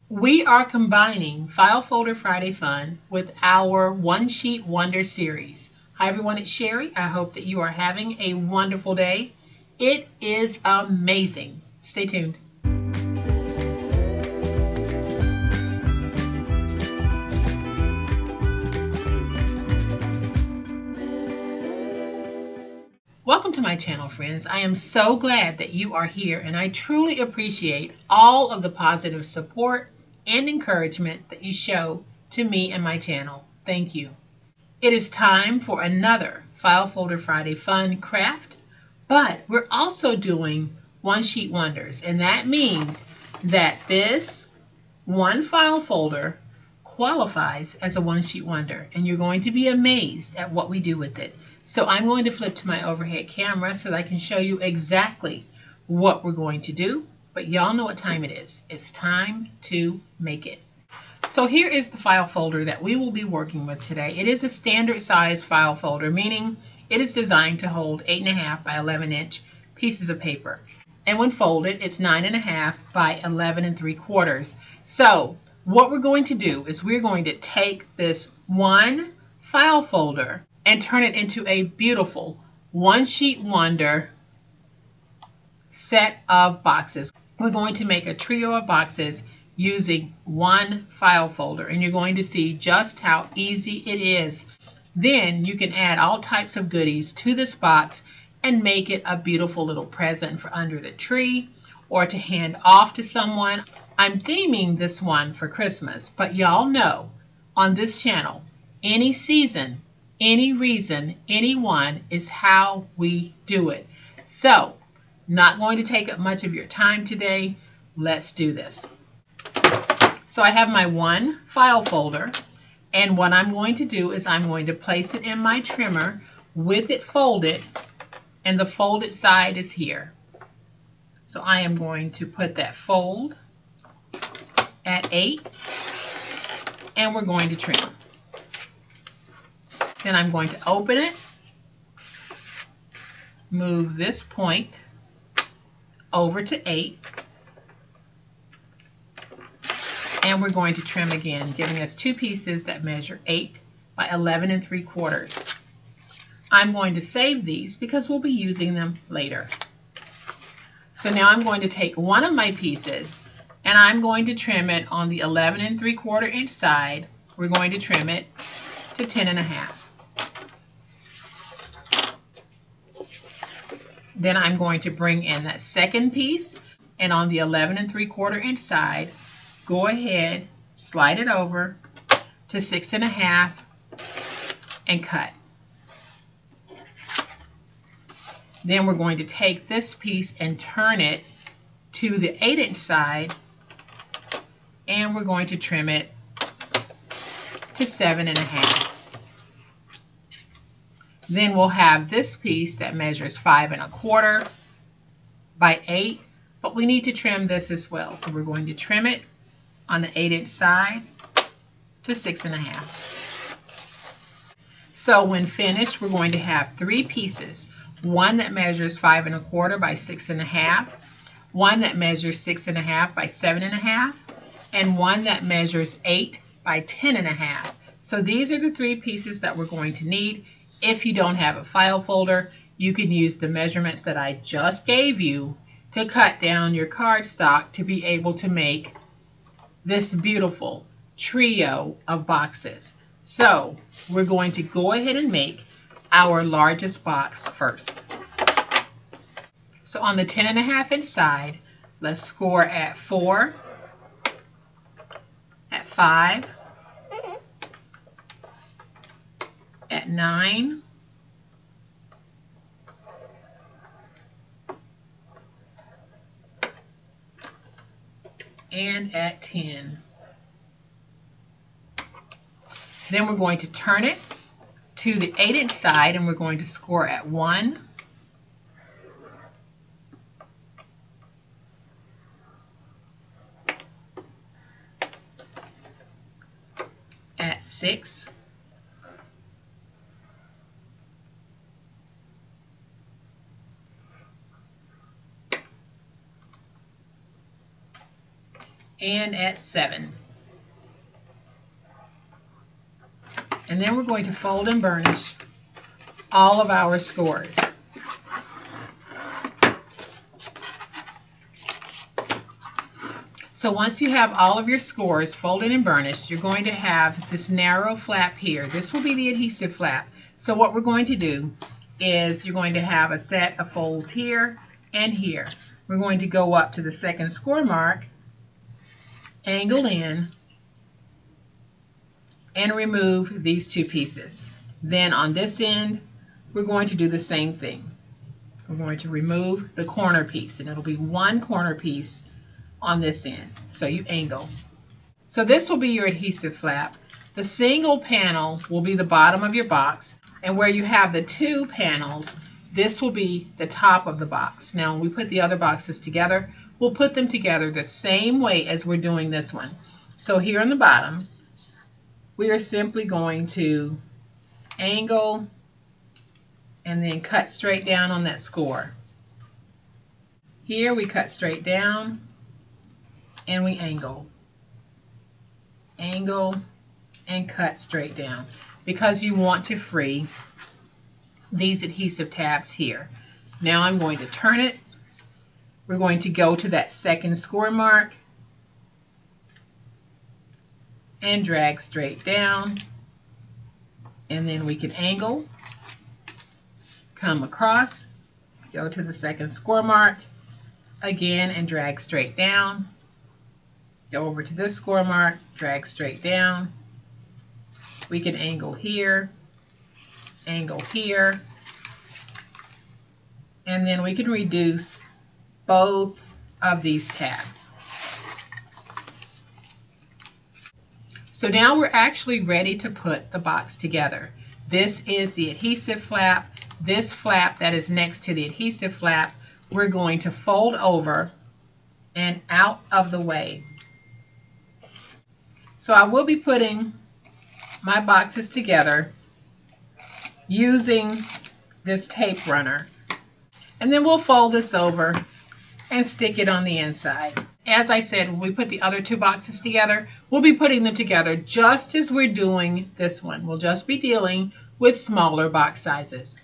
We are combining File Folder Friday Fun with our One Sheet Wonder series. Hi everyone, it's Sherry. I hope that you are having a wonderful day. It is amazing. Stay tuned. Welcome to my channel, friends. I am so glad that you are here, and I truly appreciate all of the positive support and encouragement that you show to me and my channel. Thank you. It is time for another File Folder Friday Fun craft, but we're also doing One Sheet Wonders, and that means that this one file folder qualifies as a one sheet wonder, and you're going to be amazed at what we do with it. So I'm going to flip to my overhead camera so that I can show you exactly what we're going to do. But y'all know what time it is. It's time to make it. So here is the file folder that we will be working with today. It is a standard size file folder, meaning it is designed to hold 8.5 by 11-inch pieces of paper. And when folded, it's 9.5 by 11 3/4. So what we're going to do is we're going to take this one file folder and turn it into a beautiful one sheet wonder set of boxes. We're going to make a trio of boxes using one file folder, and you're going to see just how easy it is. Then you can add all types of goodies to this box and make it a beautiful little present for under the tree or to hand off to someone. I'm theming this one for Christmas, but y'all know on this channel, any season, any reason, anyone is how we do it. So, not going to take up much of your time today. Let's do this. So I have my one file folder, and what I'm going to do is I'm going to place it in my trimmer with it folded, and the folded side is here. So I am going to put that fold at 8, and we're going to trim. Then I'm going to open it, move this point over to 8, and we're going to trim again, giving us two pieces that measure 8 by 11 3/4. I'm going to save these because we'll be using them later. So now I'm going to take one of my pieces and I'm going to trim it on the 11 3/4 side. We're going to trim it to 10.5. Then I'm going to bring in that second piece, and on the 11 3/4 side, go ahead, slide it over to 6.5 and cut. Then we're going to take this piece and turn it to the 8-inch side, and we're going to trim it to 7.5. Then we'll have this piece that measures 5 1/4 by 8, but we need to trim this as well. So we're going to trim it on the 8-inch side to 6.5. So when finished, we're going to have three pieces. One that measures 5 1/4 by 6.5, one that measures 6.5 by 7.5, and one that measures 8 by 10.5. So these are the three pieces that we're going to need. If you don't have a file folder, you can use the measurements that I just gave you to cut down your cardstock to be able to make this beautiful trio of boxes. So we're going to go ahead and make our largest box first. So on the 10.5-inch side, let's score at 4, at 5, at 9, and at 10. Then we're going to turn it to the 8-inch side, and we're going to score at 1, at 6, and at 7. And then we're going to fold and burnish all of our scores. So once you have all of your scores folded and burnished, you're going to have this narrow flap here. This will be the adhesive flap. So what we're going to do is you're going to have a set of folds here and here. We're going to go up to the second score mark, angle in, and remove these two pieces. Then on this end, we're going to do the same thing. We're going to remove the corner piece, and it'll be one corner piece on this end. So you angle. So this will be your adhesive flap. The single panel will be the bottom of your box, and where you have the two panels, this will be the top of the box. Now when we put the other boxes together, we'll put them together the same way as we're doing this one. So here on the bottom, we are simply going to angle and then cut straight down on that score. Here we cut straight down and we angle, and cut straight down because you want to free these adhesive tabs here. Now I'm going to turn it. We're going to go to that second score mark and drag straight down, and then we can angle, come across, go to the second score mark again and drag straight down, go over to this score mark, drag straight down. We can angle here, and then we can reduce both of these tabs. So now we're actually ready to put the box together. This is the adhesive flap. This flap that is next to the adhesive flap, we're going to fold over and out of the way. So I will be putting my boxes together using this tape runner. And then we'll fold this over and stick it on the inside. As I said, when we put the other two boxes together, we'll be putting them together just as we're doing this one. We'll just be dealing with smaller box sizes.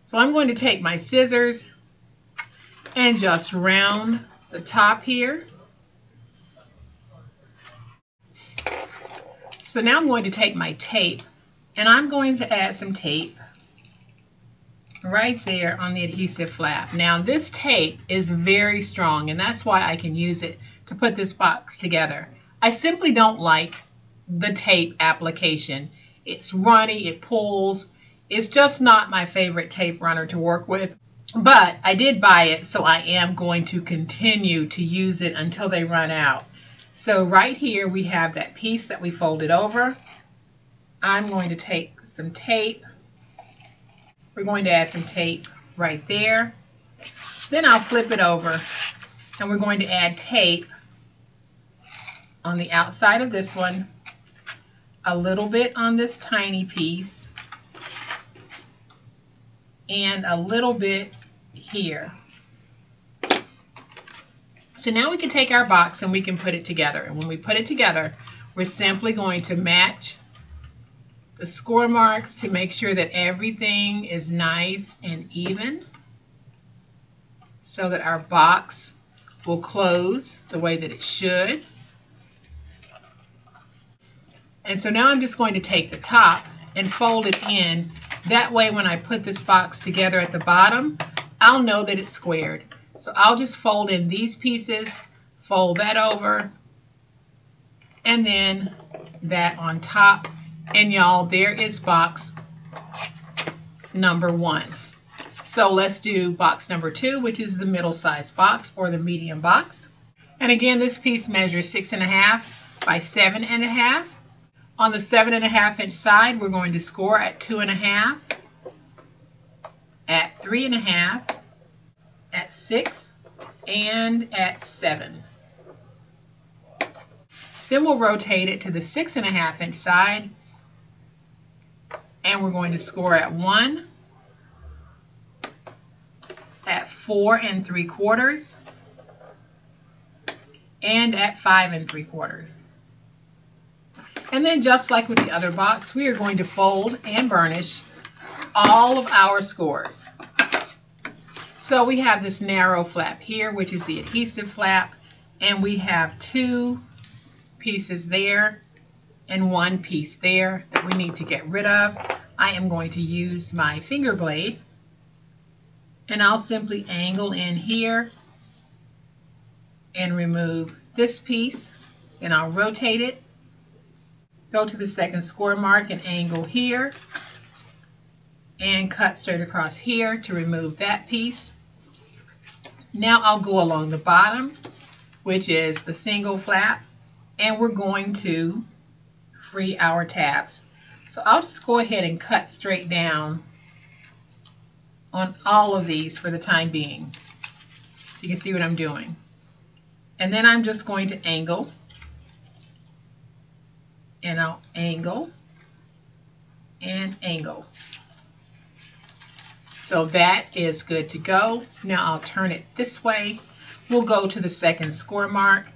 So I'm going to take my scissors and just round the top here. So now I'm going to take my tape and I'm going to add some tape right there on the adhesive flap. Now this tape is very strong, and that's why I can use it to put this box together. I simply don't like the tape application. It's runny, it pulls. It's just not my favorite tape runner to work with, but I did buy it, so I am going to continue to use it until they run out. So right here we have that piece that we folded over. I'm going to take some tape. We're going to add some tape right there. Then I'll flip it over and we're going to add tape on the outside of this one, a little bit on this tiny piece, and a little bit here. So now we can take our box and we can put it together. And when we put it together, we're simply going to match the score marks to make sure that everything is nice and even so that our box will close the way that it should. And so now I'm just going to take the top and fold it in. That way when I put this box together at the bottom, I'll know that it's squared. So I'll just fold in these pieces, fold that over, and then that on top. And y'all, there is box number 1. So let's do box number 2, which is the middle size box or the medium box. And again, this piece measures 6.5 by 7.5. On the 7.5 inch side, we're going to score at 2.5, at 3.5, at 6, and at 7. Then we'll rotate it to the 6.5 inch side, and we're going to score at 1, at 4 3/4, and at 5 3/4. And then just like with the other box, we are going to fold and burnish all of our scores. So we have this narrow flap here, which is the adhesive flap, and we have 2 pieces there and 1 piece there that we need to get rid of. I am going to use my finger blade, and I'll simply angle in here and remove this piece. Then I'll rotate it, go to the second score mark and angle here, and cut straight across here to remove that piece. Now I'll go along the bottom, which is the single flap, and we're going to free our tabs. So I'll just go ahead and cut straight down on all of these for the time being, so you can see what I'm doing. And then I'm just going to angle, and I'll angle and angle. So that is good to go. Now I'll turn it this way. We'll go to the second score mark,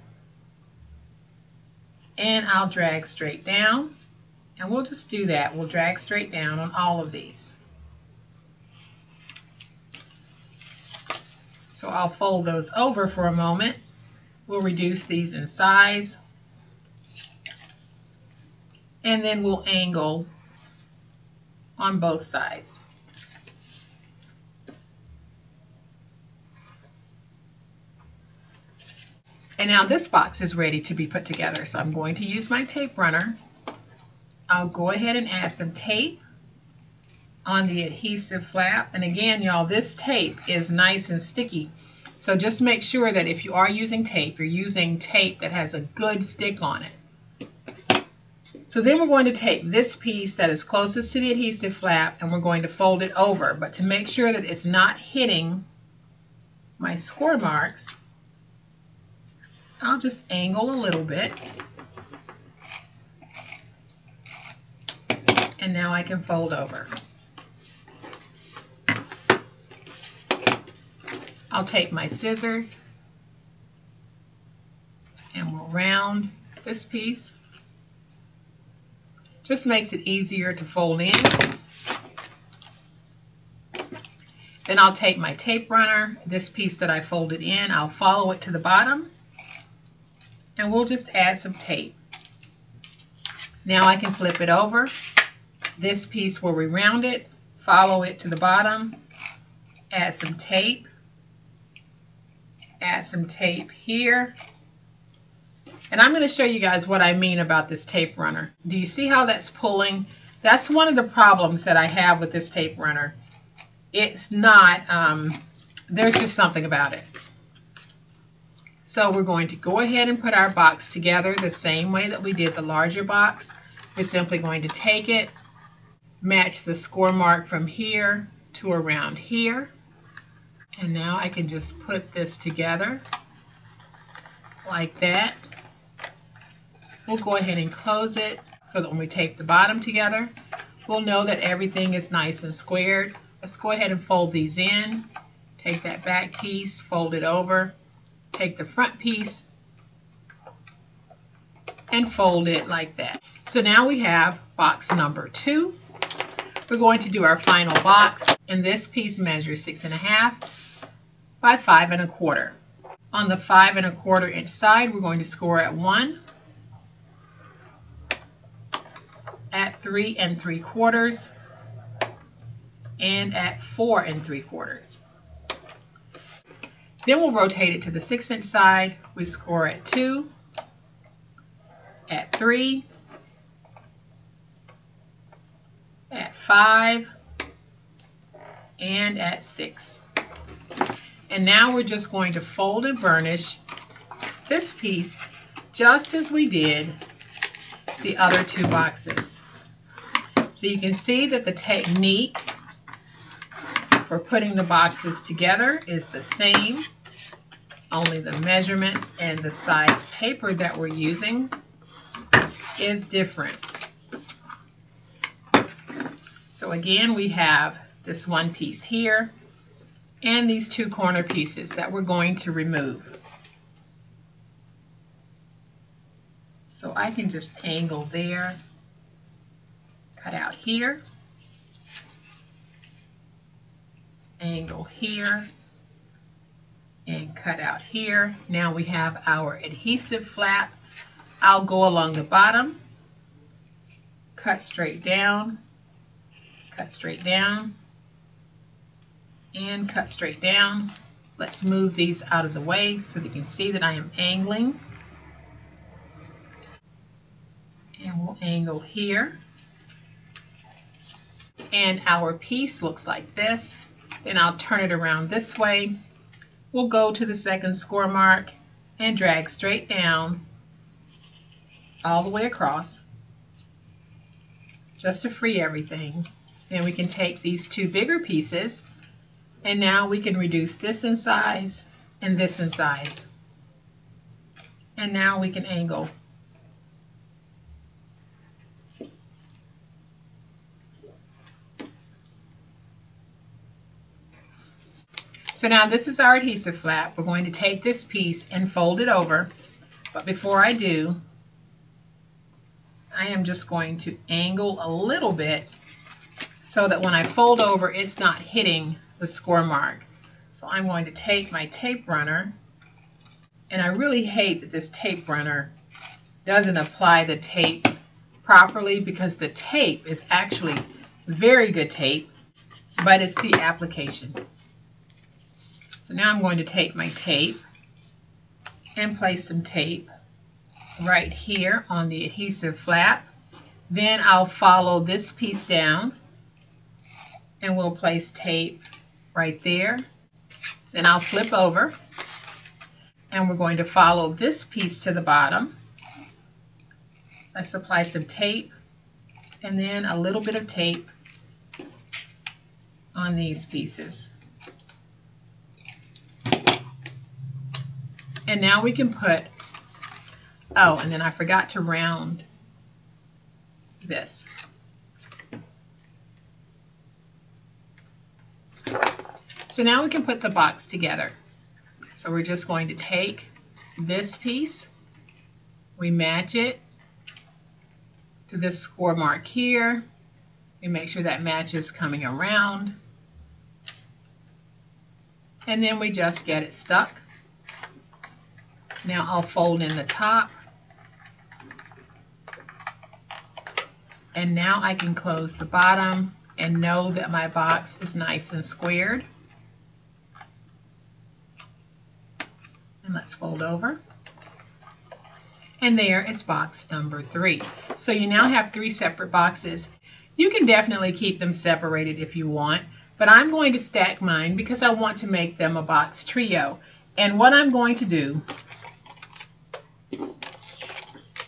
and I'll drag straight down, and we'll just do that. We'll drag straight down on all of these. So I'll fold those over for a moment. We'll reduce these in size, and then we'll angle on both sides. And now this box is ready to be put together. So I'm going to use my tape runner. I'll go ahead and add some tape on the adhesive flap. And again, y'all, this tape is nice and sticky. So just make sure that if you are using tape, you're using tape that has a good stick on it. So then we're going to take this piece that is closest to the adhesive flap, and we're going to fold it over. But to make sure that it's not hitting my score marks, I'll just angle a little bit, and now I can fold over. I'll take my scissors and we'll round this piece. Just makes it easier to fold in. Then I'll take my tape runner, this piece that I folded in, I'll follow it to the bottom, and we'll just add some tape. Now I can flip it over. This piece where we round it, follow it to the bottom, add some tape here. And I'm going to show you guys what I mean about this tape runner. Do you see how that's pulling? That's one of the problems that I have with this tape runner. It's not, there's just something about it. So we're going to go ahead and put our box together the same way that we did the larger box. We're simply going to take it, match the score mark from here to around here. And now I can just put this together like that. We'll go ahead and close it so that when we tape the bottom together, we'll know that everything is nice and squared. Let's go ahead and fold these in. Take that back piece, fold it over. Take the front piece and fold it like that. So now we have box number 2. We're going to do our final box, and this piece measures 6.5 by 5 1/4. On the 5 1/4 inch side, we're going to score at 1, at 3 3/4, and at 4 3/4. Then we'll rotate it to the 6 inch side. We score at 2, at 3, at 5, and at 6. And now we're just going to fold and burnish this piece just as we did the other 2 boxes. So you can see that the technique for putting the boxes together is the same, only the measurements and the size paper that we're using is different. So again, we have this one piece here and these 2 corner pieces that we're going to remove. So I can just angle there, cut out here, angle here, and cut out here. Now we have our adhesive flap. I'll go along the bottom, cut straight down, and cut straight down. Let's move these out of the way so that you can see that I am angling. And we'll angle here. And our piece looks like this. Then I'll turn it around this way. We'll go to the second score mark and drag straight down all the way across, just to free everything. Then we can take these two bigger pieces, and now we can reduce this in size and this in size. And now we can angle. So now this is our adhesive flap. We're going to take this piece and fold it over. But before I do, I am just going to angle a little bit so that when I fold over, it's not hitting the score mark. So I'm going to take my tape runner, and I really hate that this tape runner doesn't apply the tape properly, because the tape is actually very good tape, but it's the application. So now I'm going to take my tape and place some tape right here on the adhesive flap. Then I'll follow this piece down and we'll place tape right there. Then I'll flip over and we're going to follow this piece to the bottom. Let's apply some tape and then a little bit of tape on these pieces. And now we can put, oh, and then I forgot to round this. So now we can put the box together. So we're just going to take this piece, we match it to this score mark here. We make sure that matches coming around. And then we just get it stuck. Now I'll fold in the top. And now I can close the bottom and know that my box is nice and squared. And let's fold over. And there is box number 3. So you now have 3 separate boxes. You can definitely keep them separated if you want, but I'm going to stack mine because I want to make them a box trio. And what I'm going to do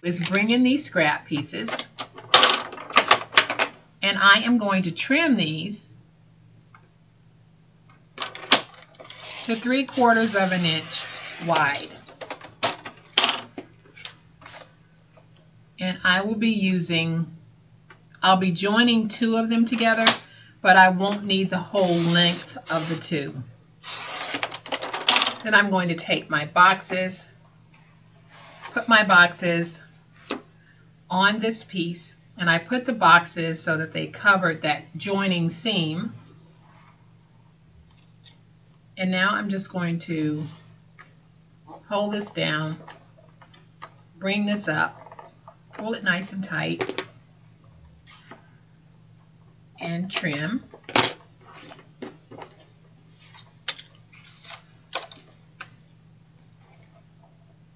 is bring in these scrap pieces, and I am going to trim these to 3/4 of an inch wide. And I will be I'll be joining 2 of them together, but I won't need the whole length of the 2. Then I'm going to take my boxes, put my boxes on this piece, and I put the boxes so that they covered that joining seam. And now I'm just going to hold this down, bring this up, pull it nice and tight, and trim.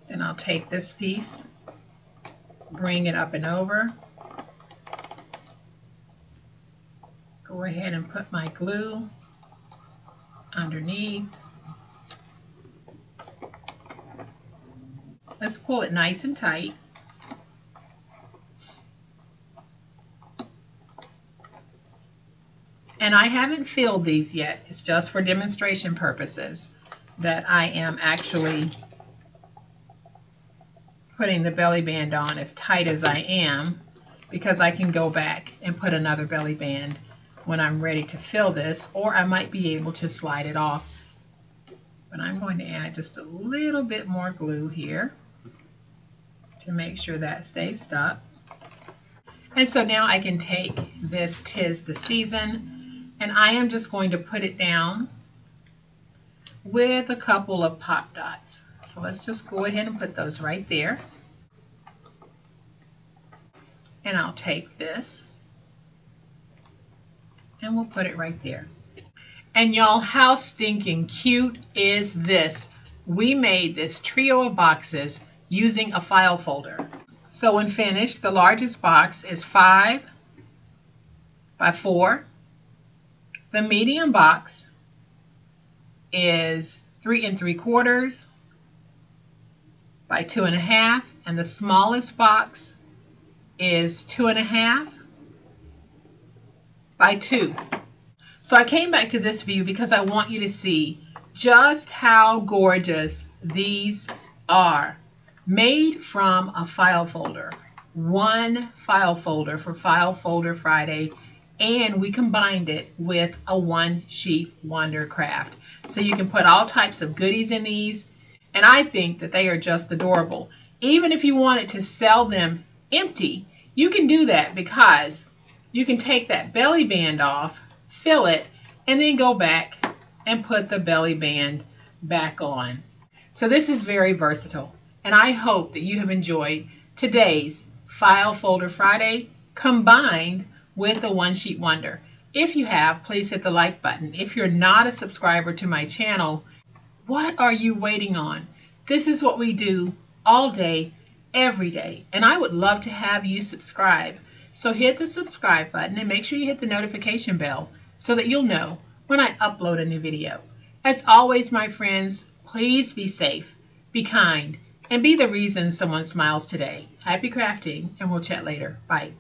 Then I'll take this piece, bring it up and over, go ahead and put my glue underneath. Let's pull it nice and tight. And I haven't filled these yet. It's just for demonstration purposes that I am actually putting the belly band on as tight as I am, because I can go back and put another belly band when I'm ready to fill this, or I might be able to slide it off. But I'm going to add just a little bit more glue here to make sure that stays stuck. And so now I can take this 'Tis the Season, and I am just going to put it down with a couple of pop dots. So let's just go ahead and put those right there. And I'll take this and we'll put it right there. And y'all, how stinking cute is this? We made this trio of boxes using a file folder. So when finished, the largest box is 5 by 4. The medium box is 3 3/4 by 2.5, and the smallest box is 2.5 by 2. So I came back to this view because I want you to see just how gorgeous these are. Made from a file folder. One file folder for File Folder Friday, and we combined it with a One Sheet Wonder craft. So you can put all types of goodies in these, and I think that they are just adorable. Even if you wanted to sell them empty, you can do that because you can take that belly band off, fill it, and then go back and put the belly band back on. So this is very versatile, and I hope that you have enjoyed today's File Folder Friday combined with the One Sheet Wonder. If you have, please hit the like button. If you're not a subscriber to my channel, what are you waiting on? This is what we do all day, every day, and I would love to have you subscribe. So hit the subscribe button and make sure you hit the notification bell so that you'll know when I upload a new video. As always, my friends, please be safe, be kind, and be the reason someone smiles today. Happy crafting, and we'll chat later. Bye.